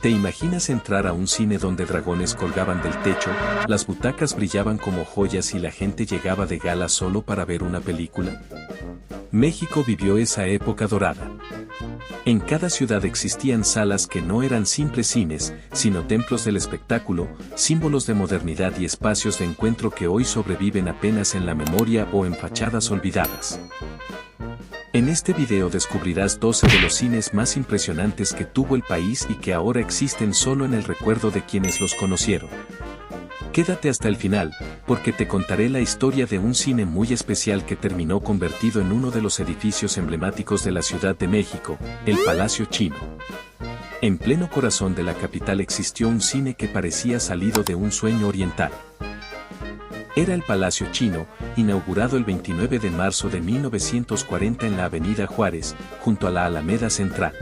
¿Te imaginas entrar a un cine donde dragones colgaban del techo, las butacas brillaban como joyas y la gente llegaba de gala solo para ver una película? México vivió esa época dorada. En cada ciudad existían salas que no eran simples cines, sino templos del espectáculo, símbolos de modernidad y espacios de encuentro que hoy sobreviven apenas en la memoria o en fachadas olvidadas. En este video descubrirás 12 de los cines más impresionantes que tuvo el país y que ahora existen solo en el recuerdo de quienes los conocieron. Quédate hasta el final, porque te contaré la historia de un cine muy especial que terminó convertido en uno de los edificios emblemáticos de la Ciudad de México, el Palacio Chino. En pleno corazón de la capital existió un cine que parecía salido de un sueño oriental. Era el Palacio Chino, inaugurado el 29 de marzo de 1940 en la Avenida Juárez, junto a la Alameda Central.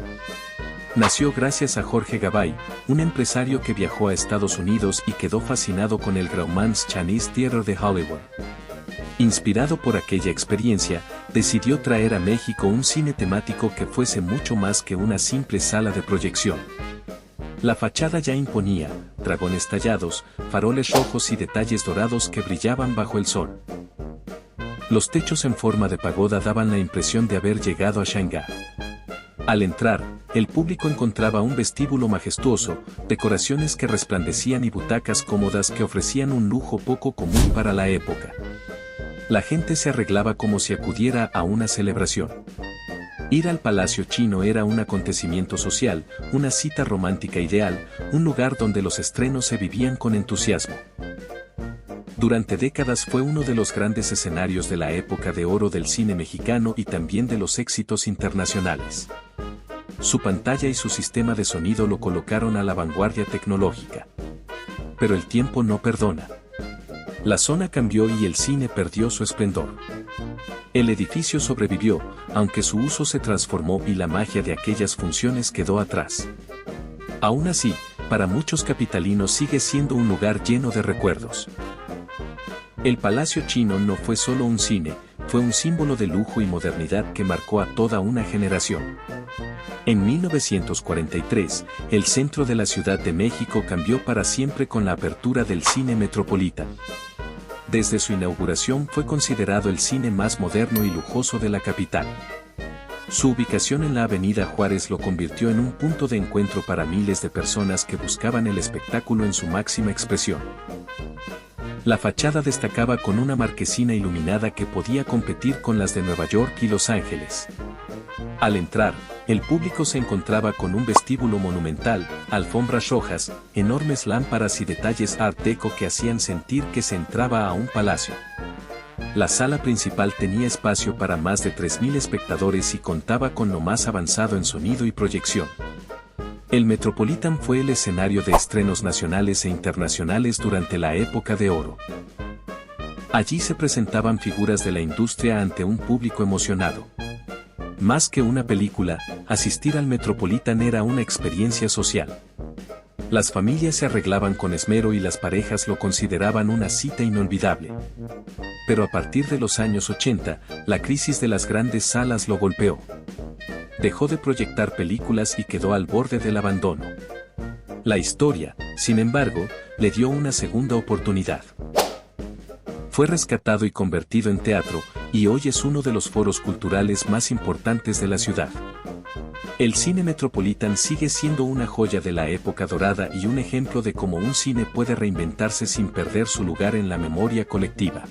Nació gracias a Jorge Gabay, un empresario que viajó a Estados Unidos y quedó fascinado con el Grauman's Chinese Theater de Hollywood. Inspirado por aquella experiencia, decidió traer a México un cine temático que fuese mucho más que una simple sala de proyección. La fachada ya imponía, dragones tallados, faroles rojos y detalles dorados que brillaban bajo el sol. Los techos en forma de pagoda daban la impresión de haber llegado a Shanghái. Al entrar, el público encontraba un vestíbulo majestuoso, decoraciones que resplandecían y butacas cómodas que ofrecían un lujo poco común para la época. La gente se arreglaba como si acudiera a una celebración. Ir al Palacio Chino era un acontecimiento social, una cita romántica ideal, un lugar donde los estrenos se vivían con entusiasmo. Durante décadas fue uno de los grandes escenarios de la época de oro del cine mexicano y también de los éxitos internacionales. Su pantalla y su sistema de sonido lo colocaron a la vanguardia tecnológica. Pero el tiempo no perdona. La zona cambió y el cine perdió su esplendor. El edificio sobrevivió, aunque su uso se transformó y la magia de aquellas funciones quedó atrás. Aún así, para muchos capitalinos sigue siendo un lugar lleno de recuerdos. El Palacio Chino no fue solo un cine, fue un símbolo de lujo y modernidad que marcó a toda una generación. En 1943, el centro de la Ciudad de México cambió para siempre con la apertura del Cine Metropolitan. Desde su inauguración fue considerado el cine más moderno y lujoso de la capital. Su ubicación en la Avenida Juárez lo convirtió en un punto de encuentro para miles de personas que buscaban el espectáculo en su máxima expresión. La fachada destacaba con una marquesina iluminada que podía competir con las de Nueva York y Los Ángeles. Al entrar, el público se encontraba con un vestíbulo monumental, alfombras rojas, enormes lámparas y detalles art deco que hacían sentir que se entraba a un palacio. La sala principal tenía espacio para más de 3.000 espectadores y contaba con lo más avanzado en sonido y proyección. El Metropolitan fue el escenario de estrenos nacionales e internacionales durante la época de oro. Allí se presentaban figuras de la industria ante un público emocionado. Más que una película, asistir al Metropolitan era una experiencia social. Las familias se arreglaban con esmero y las parejas lo consideraban una cita inolvidable. Pero a partir de los años 80, la crisis de las grandes salas lo golpeó. Dejó de proyectar películas y quedó al borde del abandono. La historia, sin embargo, le dio una segunda oportunidad. Fue rescatado y convertido en teatro, y hoy es uno de los foros culturales más importantes de la ciudad. El Cine Metropolitan sigue siendo una joya de la época dorada y un ejemplo de cómo un cine puede reinventarse sin perder su lugar en la memoria colectiva.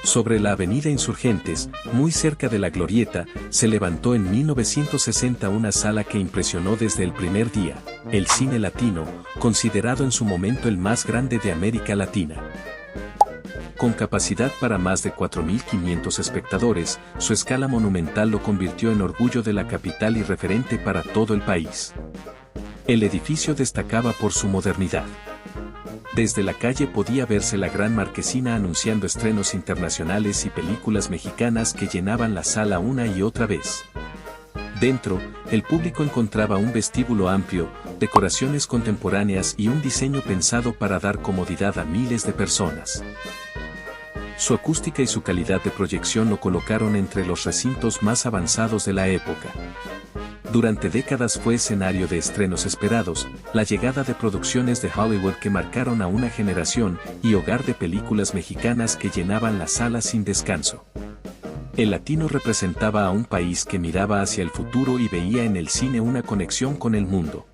Sobre la Avenida Insurgentes, muy cerca de la Glorieta, se levantó en 1960 una sala que impresionó desde el primer día, el Cine Latino, considerado en su momento el más grande de América Latina. Con capacidad para más de 4.500 espectadores, su escala monumental lo convirtió en orgullo de la capital y referente para todo el país. El edificio destacaba por su modernidad. Desde la calle podía verse la gran marquesina anunciando estrenos internacionales y películas mexicanas que llenaban la sala una y otra vez. Dentro, el público encontraba un vestíbulo amplio, decoraciones contemporáneas y un diseño pensado para dar comodidad a miles de personas. Su acústica y su calidad de proyección lo colocaron entre los recintos más avanzados de la época. durante décadas fue escenario de estrenos esperados, la llegada de producciones de Hollywood que marcaron a una generación y hogar de películas mexicanas que llenaban las salas sin descanso. El latino representaba a un país que miraba hacia el futuro y veía en el cine una conexión con el mundo.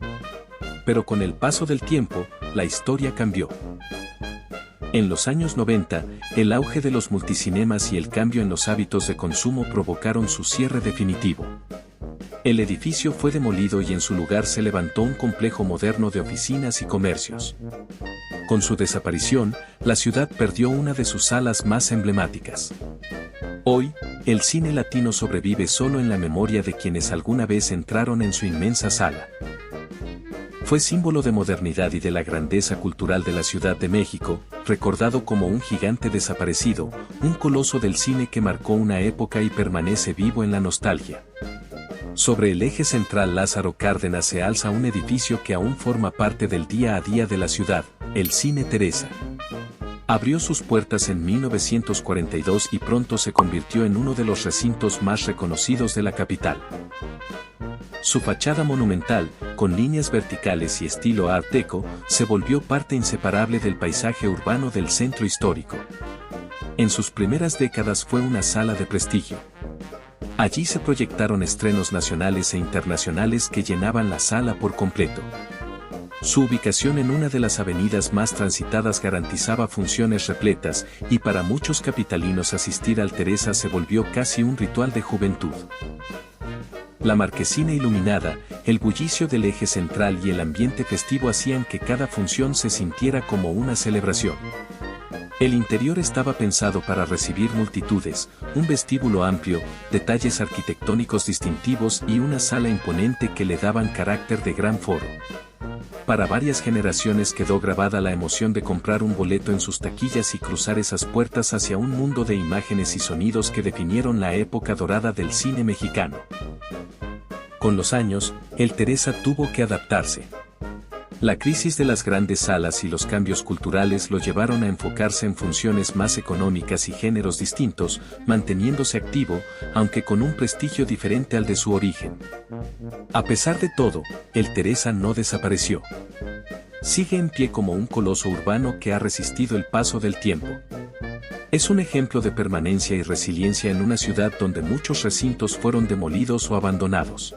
Pero con el paso del tiempo, la historia cambió. En los años 90, el auge de los multicinemas y el cambio en los hábitos de consumo provocaron su cierre definitivo. El edificio fue demolido y en su lugar se levantó un complejo moderno de oficinas y comercios. Con su desaparición, la ciudad perdió una de sus salas más emblemáticas. Hoy, el cine latino sobrevive solo en la memoria de quienes alguna vez entraron en su inmensa sala. Fue símbolo de modernidad y de la grandeza cultural de la Ciudad de México, recordado como un gigante desaparecido, un coloso del cine que marcó una época y permanece vivo en la nostalgia. Sobre el eje central Lázaro Cárdenas se alza un edificio que aún forma parte del día a día de la ciudad, el Cine Teresa. Abrió sus puertas en 1942 y pronto se convirtió en uno de los recintos más reconocidos de la capital. Su fachada monumental, con líneas verticales y estilo Art Deco, se volvió parte inseparable del paisaje urbano del centro histórico. En sus primeras décadas fue una sala de prestigio. Allí se proyectaron estrenos nacionales e internacionales que llenaban la sala por completo. Su ubicación en una de las avenidas más transitadas garantizaba funciones repletas, y para muchos capitalinos asistir al Teresa se volvió casi un ritual de juventud. La marquesina iluminada, el bullicio del eje central y el ambiente festivo hacían que cada función se sintiera como una celebración. El interior estaba pensado para recibir multitudes, un vestíbulo amplio, detalles arquitectónicos distintivos y una sala imponente que le daban carácter de gran foro. Para varias generaciones quedó grabada la emoción de comprar un boleto en sus taquillas y cruzar esas puertas hacia un mundo de imágenes y sonidos que definieron la época dorada del cine mexicano. Con los años, el Teresa tuvo que adaptarse. La crisis de las grandes salas y los cambios culturales lo llevaron a enfocarse en funciones más económicas y géneros distintos, manteniéndose activo, aunque con un prestigio diferente al de su origen. A pesar de todo, el Teresa no desapareció. Sigue en pie como un coloso urbano que ha resistido el paso del tiempo. Es un ejemplo de permanencia y resiliencia en una ciudad donde muchos recintos fueron demolidos o abandonados.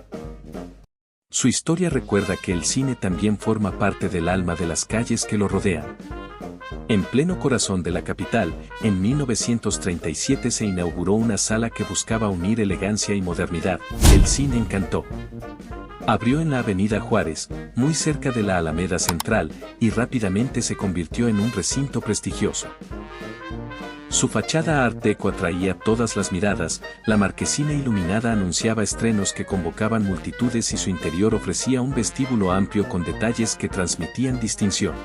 Su historia recuerda que el cine también forma parte del alma de las calles que lo rodean. En pleno corazón de la capital, en 1937 se inauguró una sala que buscaba unir elegancia y modernidad, el Cine Encantó. Abrió en la Avenida Juárez, muy cerca de la Alameda Central, y rápidamente se convirtió en un recinto prestigioso. Su fachada Art Deco atraía todas las miradas, la marquesina iluminada anunciaba estrenos que convocaban multitudes y su interior ofrecía un vestíbulo amplio con detalles que transmitían distinción.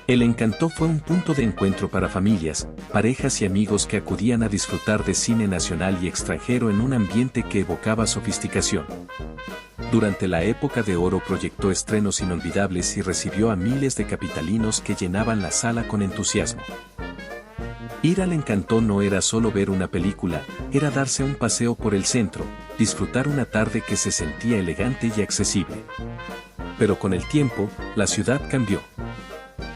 El Encantó fue un punto de encuentro para familias, parejas y amigos que acudían a disfrutar de cine nacional y extranjero en un ambiente que evocaba sofisticación. Durante la época de oro proyectó estrenos inolvidables y recibió a miles de capitalinos que llenaban la sala con entusiasmo. Ir al Encantó no era solo ver una película, era darse un paseo por el centro, disfrutar una tarde que se sentía elegante y accesible. Pero con el tiempo, la ciudad cambió.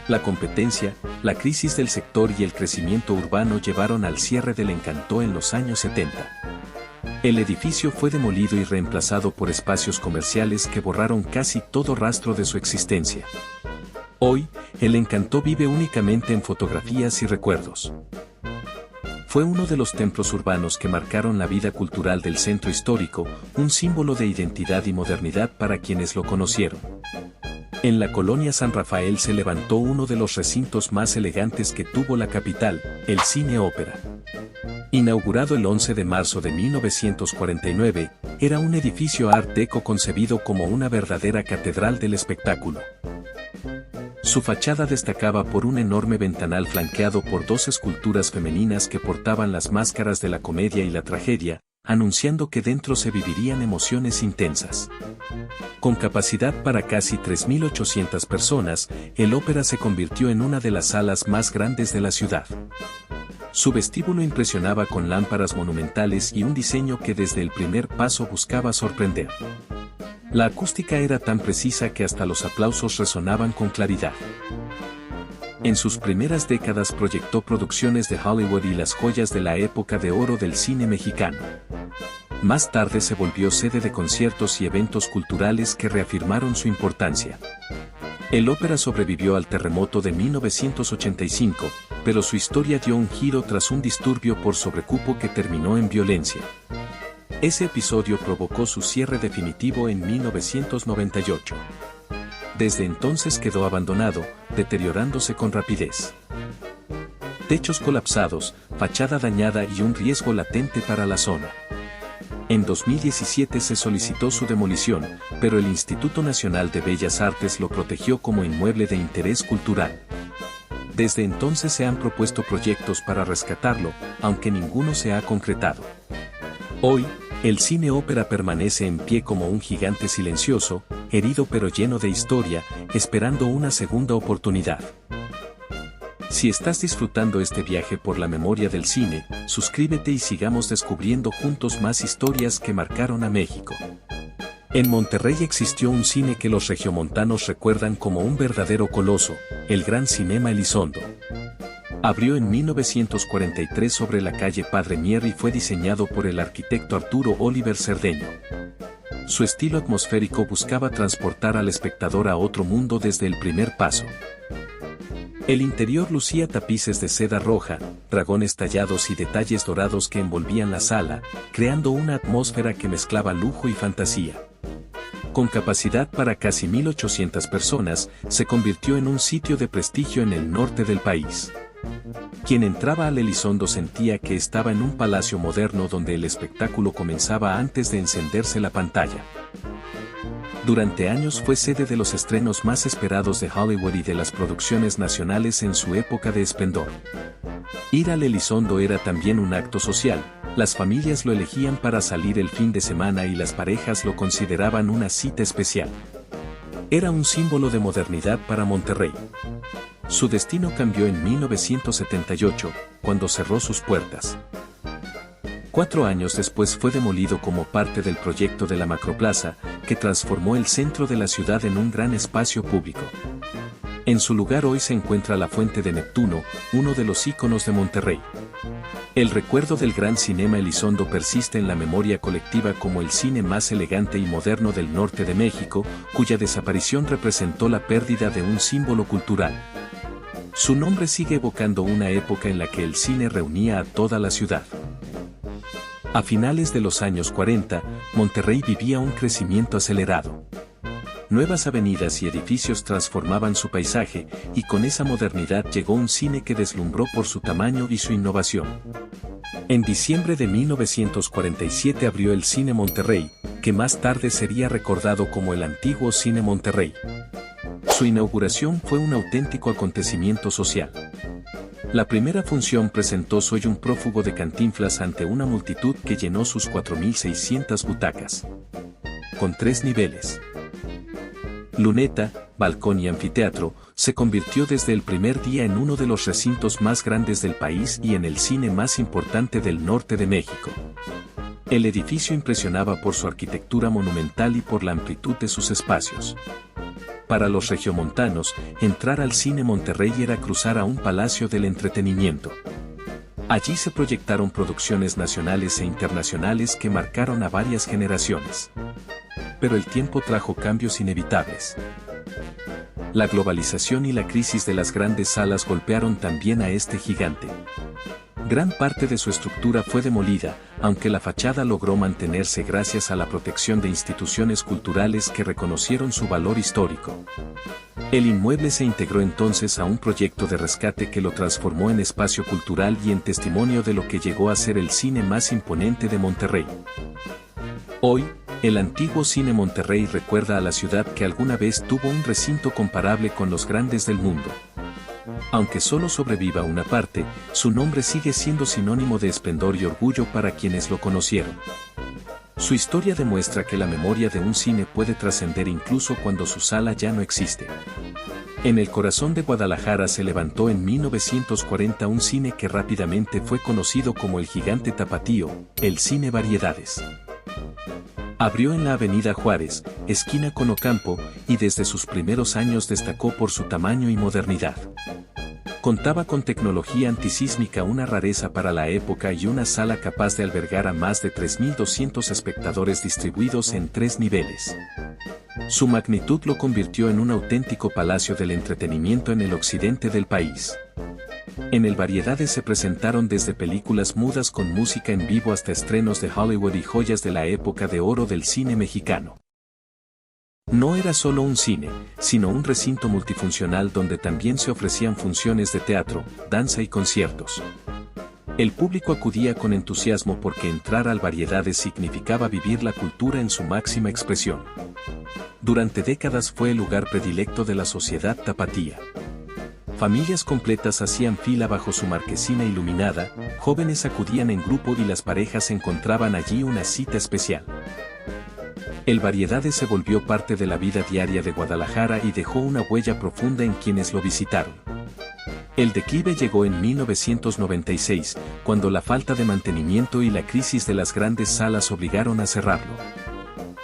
La competencia, la crisis del sector y el crecimiento urbano llevaron al cierre del Encantó en los años 70. El edificio fue demolido y reemplazado por espacios comerciales que borraron casi todo rastro de su existencia. Hoy, el Encantó vive únicamente en fotografías y recuerdos. Fue uno de los templos urbanos que marcaron la vida cultural del centro histórico, un símbolo de identidad y modernidad para quienes lo conocieron. En la colonia San Rafael se levantó uno de los recintos más elegantes que tuvo la capital, el Cine Ópera. Inaugurado el 11 de marzo de 1949, era un edificio Art Deco concebido como una verdadera catedral del espectáculo. Su fachada destacaba por un enorme ventanal flanqueado por dos esculturas femeninas que portaban las máscaras de la comedia y la tragedia, anunciando que dentro se vivirían emociones intensas. Con capacidad para casi 3.800 personas, el Ópera se convirtió en una de las salas más grandes de la ciudad. Su vestíbulo impresionaba con lámparas monumentales y un diseño que desde el primer paso buscaba sorprender. La acústica era tan precisa que hasta los aplausos resonaban con claridad. En sus primeras décadas proyectó producciones de Hollywood y las joyas de la época de oro del cine mexicano. Más tarde se volvió sede de conciertos y eventos culturales que reafirmaron su importancia. El ópera sobrevivió al terremoto de 1985, pero su historia dio un giro tras un disturbio por sobrecupo que terminó en violencia. Ese episodio provocó su cierre definitivo en 1998. Desde entonces quedó abandonado, deteriorándose con rapidez. Techos colapsados, fachada dañada y un riesgo latente para la zona. En 2017 se solicitó su demolición, pero el Instituto Nacional de Bellas Artes lo protegió como inmueble de interés cultural. Desde entonces se han propuesto proyectos para rescatarlo, aunque ninguno se ha concretado. Hoy, el cine ópera permanece en pie como un gigante silencioso, herido pero lleno de historia, esperando una segunda oportunidad. Si estás disfrutando este viaje por la memoria del cine, suscríbete y sigamos descubriendo juntos más historias que marcaron a México. En Monterrey existió un cine que los regiomontanos recuerdan como un verdadero coloso, el Gran Cinema Elizondo. Abrió en 1943 sobre la calle Padre Mier y fue diseñado por el arquitecto Arturo Oliver Cerdeño. Su estilo atmosférico buscaba transportar al espectador a otro mundo desde el primer paso. El interior lucía tapices de seda roja, dragones tallados y detalles dorados que envolvían la sala, creando una atmósfera que mezclaba lujo y fantasía. Con capacidad para casi 1.800 personas, se convirtió en un sitio de prestigio en el norte del país. Quien entraba al Elizondo sentía que estaba en un palacio moderno donde el espectáculo comenzaba antes de encenderse la pantalla. Durante años fue sede de los estrenos más esperados de Hollywood y de las producciones nacionales en su época de esplendor. Ir al Elizondo era también un acto social, las familias lo elegían para salir el fin de semana y las parejas lo consideraban una cita especial. Era un símbolo de modernidad para Monterrey. Su destino cambió en 1978, cuando cerró sus puertas. 4 años después fue demolido como parte del proyecto de la Macroplaza, que transformó el centro de la ciudad en un gran espacio público. En su lugar hoy se encuentra la Fuente de Neptuno, uno de los íconos de Monterrey. El recuerdo del Gran Cinema Elizondo persiste en la memoria colectiva como el cine más elegante y moderno del norte de México, cuya desaparición representó la pérdida de un símbolo cultural. Su nombre sigue evocando una época en la que el cine reunía a toda la ciudad. A finales de los años 40, Monterrey vivía un crecimiento acelerado. Nuevas avenidas y edificios transformaban su paisaje, y con esa modernidad llegó un cine que deslumbró por su tamaño y su innovación. En diciembre de 1947 abrió el Cine Monterrey, que más tarde sería recordado como el antiguo Cine Monterrey. Su inauguración fue un auténtico acontecimiento social. La primera función presentó Soy un prófugo de Cantinflas ante una multitud que llenó sus 4.600 butacas. Con 3 niveles. Luneta, balcón y anfiteatro, se convirtió desde el primer día en uno de los recintos más grandes del país y en el cine más importante del norte de México. El edificio impresionaba por su arquitectura monumental y por la amplitud de sus espacios. Para los regiomontanos, entrar al Cine Monterrey era cruzar a un palacio del entretenimiento. Allí se proyectaron producciones nacionales e internacionales que marcaron a varias generaciones. Pero el tiempo trajo cambios inevitables. La globalización y la crisis de las grandes salas golpearon también a este gigante. Gran parte de su estructura fue demolida, aunque la fachada logró mantenerse gracias a la protección de instituciones culturales que reconocieron su valor histórico. El inmueble se integró entonces a un proyecto de rescate que lo transformó en espacio cultural y en testimonio de lo que llegó a ser el cine más imponente de Monterrey. Hoy, el antiguo Cine Monterrey recuerda a la ciudad que alguna vez tuvo un recinto comparable con los grandes del mundo. Aunque solo sobreviva una parte, su nombre sigue siendo sinónimo de esplendor y orgullo para quienes lo conocieron. Su historia demuestra que la memoria de un cine puede trascender incluso cuando su sala ya no existe. En el corazón de Guadalajara se levantó en 1940 un cine que rápidamente fue conocido como el Gigante Tapatío, el Cine Variedades. Abrió en la Avenida Juárez, esquina con Ocampo, y desde sus primeros años destacó por su tamaño y modernidad. Contaba con tecnología antisísmica, una rareza para la época, y una sala capaz de albergar a más de 3.200 espectadores distribuidos en 3 niveles. Su magnitud lo convirtió en un auténtico palacio del entretenimiento en el occidente del país. En el Variedades se presentaron desde películas mudas con música en vivo hasta estrenos de Hollywood y joyas de la época de oro del cine mexicano. No era solo un cine, sino un recinto multifuncional donde también se ofrecían funciones de teatro, danza y conciertos. El público acudía con entusiasmo porque entrar al Variedades significaba vivir la cultura en su máxima expresión. Durante décadas fue el lugar predilecto de la sociedad tapatía. Familias completas hacían fila bajo su marquesina iluminada, jóvenes acudían en grupo y las parejas encontraban allí una cita especial. El Variedades se volvió parte de la vida diaria de Guadalajara y dejó una huella profunda en quienes lo visitaron. El declive llegó en 1996, cuando la falta de mantenimiento y la crisis de las grandes salas obligaron a cerrarlo.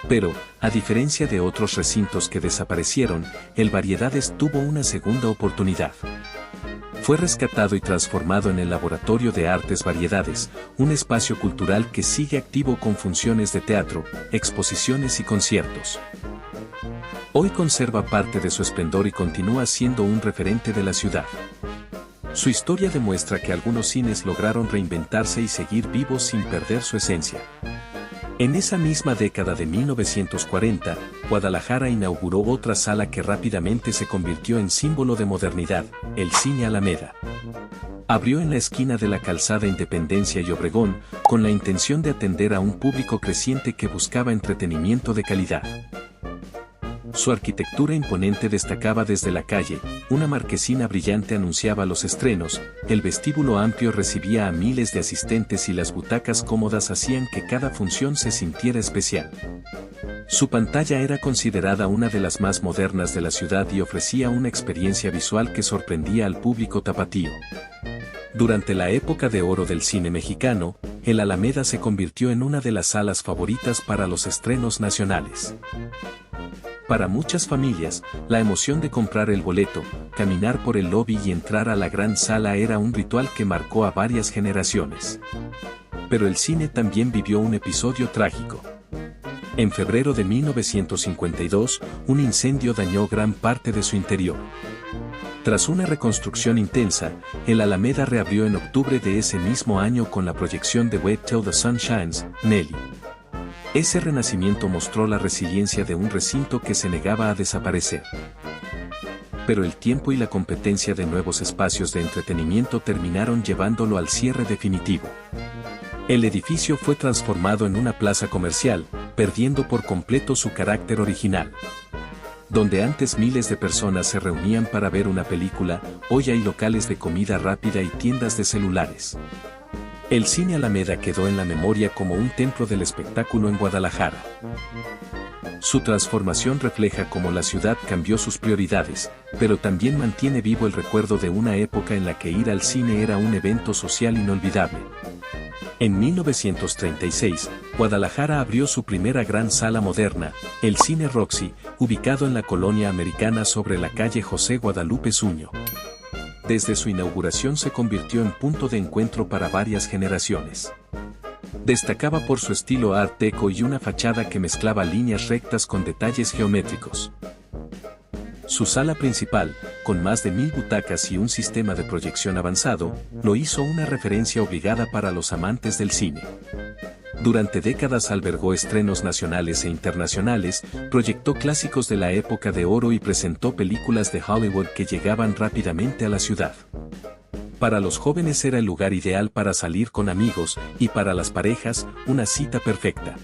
Pero, a diferencia de otros recintos que desaparecieron, el Variedades tuvo una segunda oportunidad. Fue rescatado y transformado en el Laboratorio de Artes Variedades, un espacio cultural que sigue activo con funciones de teatro, exposiciones y conciertos. Hoy conserva parte de su esplendor y continúa siendo un referente de la ciudad. Su historia demuestra que algunos cines lograron reinventarse y seguir vivos sin perder su esencia. En esa misma década de 1940, Guadalajara inauguró otra sala que rápidamente se convirtió en símbolo de modernidad, el Cine Alameda. Abrió en la esquina de la calzada Independencia y Obregón, con la intención de atender a un público creciente que buscaba entretenimiento de calidad. Su arquitectura imponente destacaba desde la calle, una marquesina brillante anunciaba los estrenos, el vestíbulo amplio recibía a miles de asistentes y las butacas cómodas hacían que cada función se sintiera especial. Su pantalla era considerada una de las más modernas de la ciudad y ofrecía una experiencia visual que sorprendía al público tapatío. Durante la época de oro del cine mexicano, el Alameda se convirtió en una de las salas favoritas para los estrenos nacionales. Para muchas familias, la emoción de comprar el boleto, caminar por el lobby y entrar a la gran sala era un ritual que marcó a varias generaciones. Pero el cine también vivió un episodio trágico. En febrero de 1952, un incendio dañó gran parte de su interior. Tras una reconstrucción intensa, el Alameda reabrió en octubre de ese mismo año con la proyección de Wait Till the Sun Shines, Nelly. Ese renacimiento mostró la resiliencia de un recinto que se negaba a desaparecer. Pero el tiempo y la competencia de nuevos espacios de entretenimiento terminaron llevándolo al cierre definitivo. El edificio fue transformado en una plaza comercial, perdiendo por completo su carácter original. Donde antes miles de personas se reunían para ver una película, hoy hay locales de comida rápida y tiendas de celulares. El Cine Alameda quedó en la memoria como un templo del espectáculo en Guadalajara. Su transformación refleja cómo la ciudad cambió sus prioridades, pero también mantiene vivo el recuerdo de una época en la que ir al cine era un evento social inolvidable. En 1936, Guadalajara abrió su primera gran sala moderna, el Cine Roxy, ubicado en la colonia americana sobre la calle José Guadalupe Suño. Desde su inauguración se convirtió en punto de encuentro para varias generaciones. Destacaba por su estilo Art Deco y una fachada que mezclaba líneas rectas con detalles geométricos. Su sala principal, con más de 1000 butacas y un sistema de proyección avanzado, lo hizo una referencia obligada para los amantes del cine. Durante décadas albergó estrenos nacionales e internacionales, proyectó clásicos de la época de oro y presentó películas de Hollywood que llegaban rápidamente a la ciudad. Para los jóvenes era el lugar ideal para salir con amigos, y para las parejas, una cita perfecta.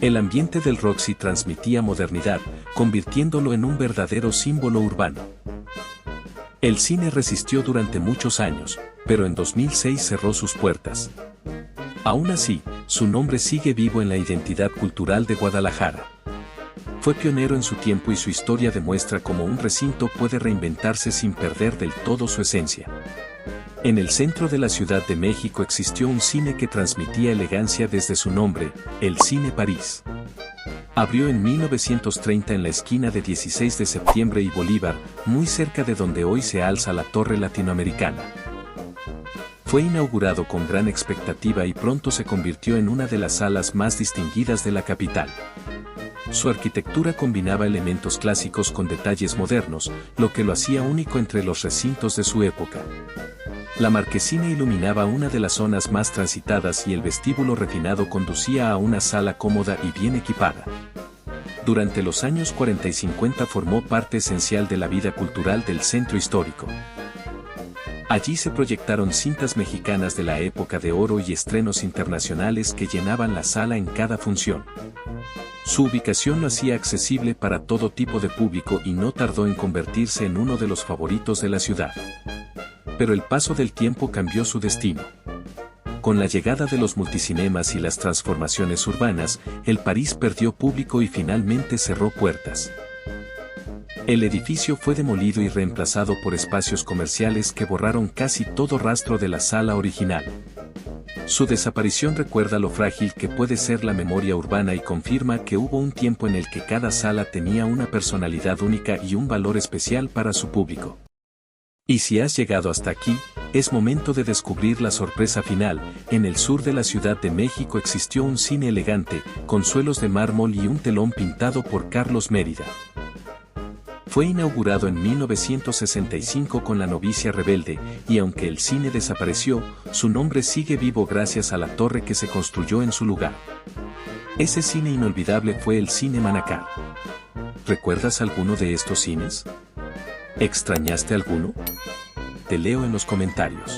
El ambiente del Roxy transmitía modernidad, convirtiéndolo en un verdadero símbolo urbano. El cine resistió durante muchos años, pero en 2006 cerró sus puertas. Aún así, su nombre sigue vivo en la identidad cultural de Guadalajara. Fue pionero en su tiempo y su historia demuestra cómo un recinto puede reinventarse sin perder del todo su esencia. En el centro de la Ciudad de México existió un cine que transmitía elegancia desde su nombre, el Cine París. Abrió en 1930 en la esquina de 16 de septiembre y Bolívar, muy cerca de donde hoy se alza la Torre Latinoamericana. Fue inaugurado con gran expectativa y pronto se convirtió en una de las salas más distinguidas de la capital. Su arquitectura combinaba elementos clásicos con detalles modernos, lo que lo hacía único entre los recintos de su época. La marquesina iluminaba una de las zonas más transitadas y el vestíbulo refinado conducía a una sala cómoda y bien equipada. Durante los años 40 y 50 formó parte esencial de la vida cultural del centro histórico. Allí se proyectaron cintas mexicanas de la época de oro y estrenos internacionales que llenaban la sala en cada función. Su ubicación lo hacía accesible para todo tipo de público y no tardó en convertirse en uno de los favoritos de la ciudad. Pero el paso del tiempo cambió su destino. Con la llegada de los multicinemas y las transformaciones urbanas, el París perdió público y finalmente cerró puertas. El edificio fue demolido y reemplazado por espacios comerciales que borraron casi todo rastro de la sala original. Su desaparición recuerda lo frágil que puede ser la memoria urbana y confirma que hubo un tiempo en el que cada sala tenía una personalidad única y un valor especial para su público. Y si has llegado hasta aquí, es momento de descubrir la sorpresa final. En el sur de la Ciudad de México existió un cine elegante, con suelos de mármol y un telón pintado por Carlos Mérida. Fue inaugurado en 1965 con La novicia rebelde, y aunque el cine desapareció, su nombre sigue vivo gracias a la torre que se construyó en su lugar. Ese cine inolvidable fue el Cine Manacar. ¿Recuerdas alguno de estos cines? ¿Extrañaste alguno? Te leo en los comentarios.